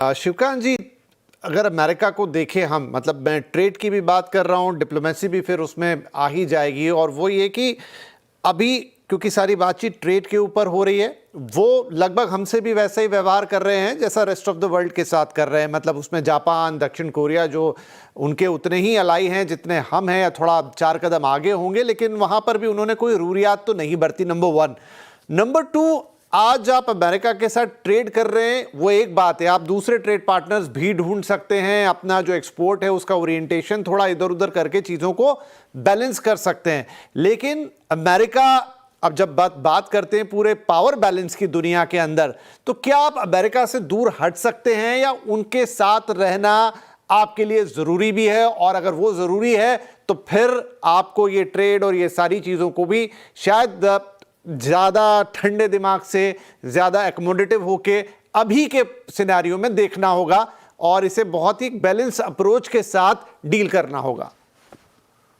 शिवकांत जी, अगर अमेरिका को देखें हम, मतलब मैं ट्रेड की भी बात कर रहा हूँ, डिप्लोमेसी भी फिर उसमें आ ही जाएगी। और वो ये कि अभी क्योंकि सारी बातचीत ट्रेड के ऊपर हो रही है, वो लगभग हमसे भी वैसा ही व्यवहार कर रहे हैं जैसा रेस्ट ऑफ द वर्ल्ड के साथ कर रहे हैं। मतलब उसमें जापान, दक्षिण कोरिया जो उनके उतने ही अलाई हैं जितने हम हैं, या थोड़ा 4 कदम आगे होंगे, लेकिन वहां पर भी उन्होंने कोई रूरियात तो नहीं बरती। नंबर 1। नंबर 2, आज आप अमेरिका के साथ ट्रेड कर रहे हैं, वो एक बात है, आप दूसरे ट्रेड पार्टनर्स भी ढूंढ सकते हैं, अपना जो एक्सपोर्ट है उसका ओरिएंटेशन थोड़ा इधर उधर करके चीजों को बैलेंस कर सकते हैं। लेकिन अमेरिका, अब जब बात करते हैं पूरे पावर बैलेंस की दुनिया के अंदर, तो क्या आप अमेरिका से दूर हट सकते हैं, या उनके साथ रहना आपके लिए जरूरी भी है? और अगर वो जरूरी है तो फिर आपको ये ट्रेड और ये सारी चीजों को भी शायद ज्यादा ठंडे दिमाग से, ज्यादा एकोमोडेटिव होके अभी के सिनेरियो में देखना होगा, और इसे बहुत ही बैलेंस अप्रोच के साथ डील करना होगा।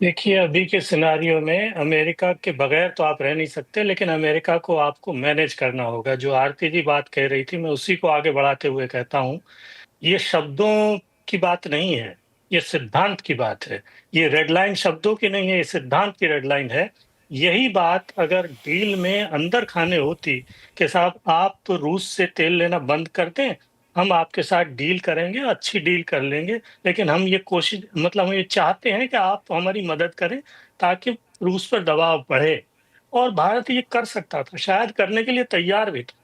देखिए, अभी के सिनारियो में अमेरिका के बगैर तो आप रह नहीं सकते, लेकिन अमेरिका को आपको मैनेज करना होगा। जो आरती जी बात कह रही थी, मैं उसी को आगे बढ़ाते हुए कहता हूं, ये शब्दों की बात नहीं है, ये सिद्धांत की बात है। ये रेड लाइन शब्दों की नहीं है, ये सिद्धांत की रेड लाइन है। यही बात अगर डील में अंदर खाने होती कि साहब आप तो रूस से तेल लेना बंद कर दें, हम आपके साथ डील करेंगे, अच्छी डील कर लेंगे, लेकिन हम ये कोशिश, मतलब हम ये चाहते हैं कि आप हमारी मदद करें ताकि रूस पर दबाव बढ़े। और भारत ये कर सकता था, शायद करने के लिए तैयार भी था।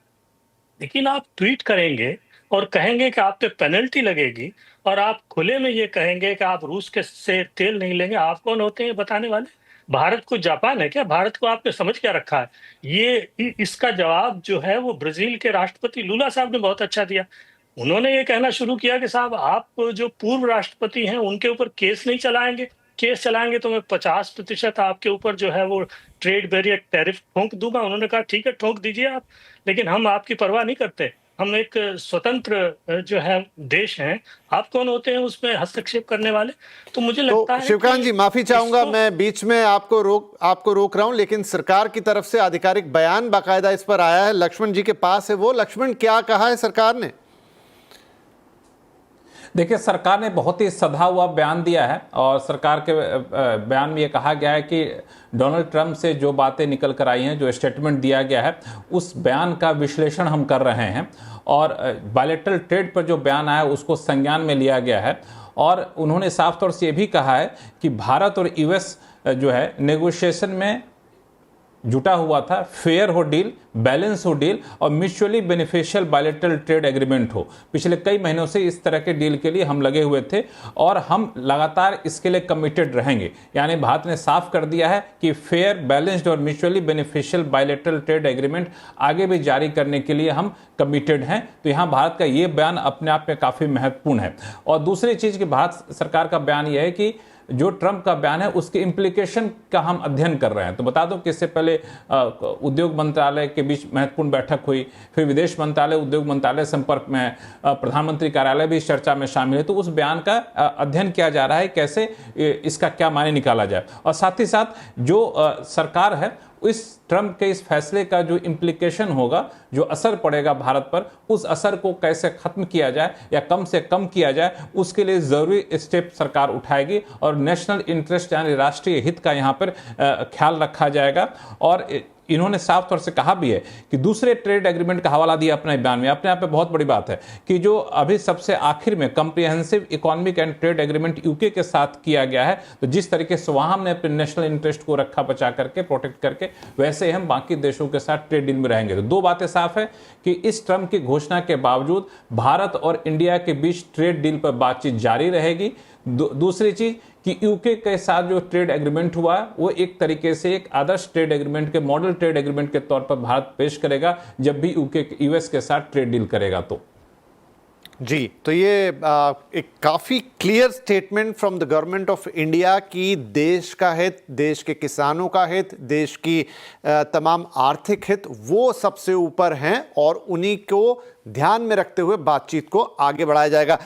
लेकिन आप ट्वीट करेंगे और कहेंगे कि आप पे पेनल्टी लगेगी, और आप खुले में ये कहेंगे कि आप रूस के से तेल नहीं लेंगे। आप कौन होते हैं बताने वाले? भारत को जापान है क्या? भारत को आपने समझ क्या रखा है? इसका जवाब जो है वो ब्राजील के राष्ट्रपति लूला साहब ने बहुत अच्छा दिया। उन्होंने ये कहना शुरू किया कि साहब आप जो पूर्व राष्ट्रपति हैं उनके ऊपर केस नहीं चलाएंगे, केस चलाएंगे तो मैं 50% आपके ऊपर जो है वो ट्रेड बैरियर टैरिफ ठोंक दूंगा। उन्होंने कहा ठीक है, ठोंक दीजिए आप, लेकिन हम आपकी परवाह नहीं करते। हम एक स्वतंत्र जो है देश हैं, आप कौन होते हैं उसमें हस्तक्षेप करने वाले? तो मुझे लगता तो है शिवकांत कि जी, माफी चाहूंगा, मैं बीच में आपको रोक रहा हूं, लेकिन सरकार की तरफ से आधिकारिक बयान बाकायदा इस पर आया है। लक्ष्मण जी के पास है वो। लक्ष्मण, क्या कहा है सरकार ने? देखिए, सरकार ने बहुत ही सधा हुआ बयान दिया है, और सरकार के बयान में ये कहा गया है कि डोनाल्ड ट्रंप से जो बातें निकल कर आई हैं, जो स्टेटमेंट दिया गया है, उस बयान का विश्लेषण हम कर रहे हैं, और बायलैटरल ट्रेड पर जो बयान आया उसको संज्ञान में लिया गया है। और उन्होंने साफ तौर से ये भी कहा है कि भारत और यूएस जो है नेगोशिएशन में जुटा हुआ था, फेयर हो डील, बैलेंस हो डील, और mutually beneficial bilateral trade agreement हो। पिछले कई महीनों से इस तरह के डील के लिए हम लगे हुए थे, और हम लगातार इसके लिए कमिटेड रहेंगे। यानी भारत ने साफ कर दिया है कि फेयर, बैलेंस्ड और mutually beneficial bilateral trade agreement आगे भी जारी करने के लिए हम कमिटेड हैं। तो यहाँ भारत का ये बयान अपने आप में काफ़ी महत्वपूर्ण है। और दूसरी चीज़ कि भारत सरकार का बयान यह है कि जो ट्रंप का बयान है उसके इम्प्लीकेशन का हम अध्ययन कर रहे हैं। तो बता दो कि इससे पहले उद्योग मंत्रालय के बीच महत्वपूर्ण बैठक हुई, फिर विदेश मंत्रालय, उद्योग मंत्रालय संपर्क में है, प्रधानमंत्री कार्यालय भी इस चर्चा में शामिल है। तो उस बयान का अध्ययन किया जा रहा है, कैसे इसका क्या मायने निकाला जाए। और साथ ही साथ जो सरकार है, इस ट्रंप के इस फैसले का जो इम्प्लीकेशन होगा, जो असर पड़ेगा भारत पर, उस असर को कैसे खत्म किया जाए या कम से कम किया जाए, उसके लिए जरूरी स्टेप सरकार उठाएगी। और नेशनल इंटरेस्ट यानी राष्ट्रीय हित का यहाँ पर ख्याल रखा जाएगा। और इन्होंने साफ तौर से कहा भी है कि दूसरे ट्रेड एग्रीमेंट का हवाला दिया अपने बयान में। अपने आप में बहुत बड़ी बात है कि जो अभी सबसे आखिर में comprehensive economic and trade agreement UK के साथ किया गया है, तो जिस तरीके से वहां हमने अपने नेशनल इंटरेस्ट को रखा बचा करके, प्रोटेक्ट करके, वैसे हम बाकी देशों के साथ ट्रेड डील में रहेंगे। तो दो बातें साफ है कि इस ट्रंप की घोषणा के बावजूद भारत और इंडिया के बीच ट्रेड डील पर बातचीत जारी रहेगी। दूसरी चीज कि यूके के साथ जो ट्रेड एग्रीमेंट हुआ है वो एक तरीके से एक आदर्श ट्रेड एग्रीमेंट के, मॉडल ट्रेड एग्रीमेंट के तौर पर भारत पेश करेगा जब भी यूएस के साथ ट्रेड डील करेगा। तो जी, तो ये एक काफ़ी clear statement from the government of India कि देश का हित, देश के किसानों का हित, देश की तमाम आर्थिक हित वो सबसे ऊपर हैं, और उन्हीं को ध्यान में रखते हुए बातचीत को आगे बढ़ाया जाएगा।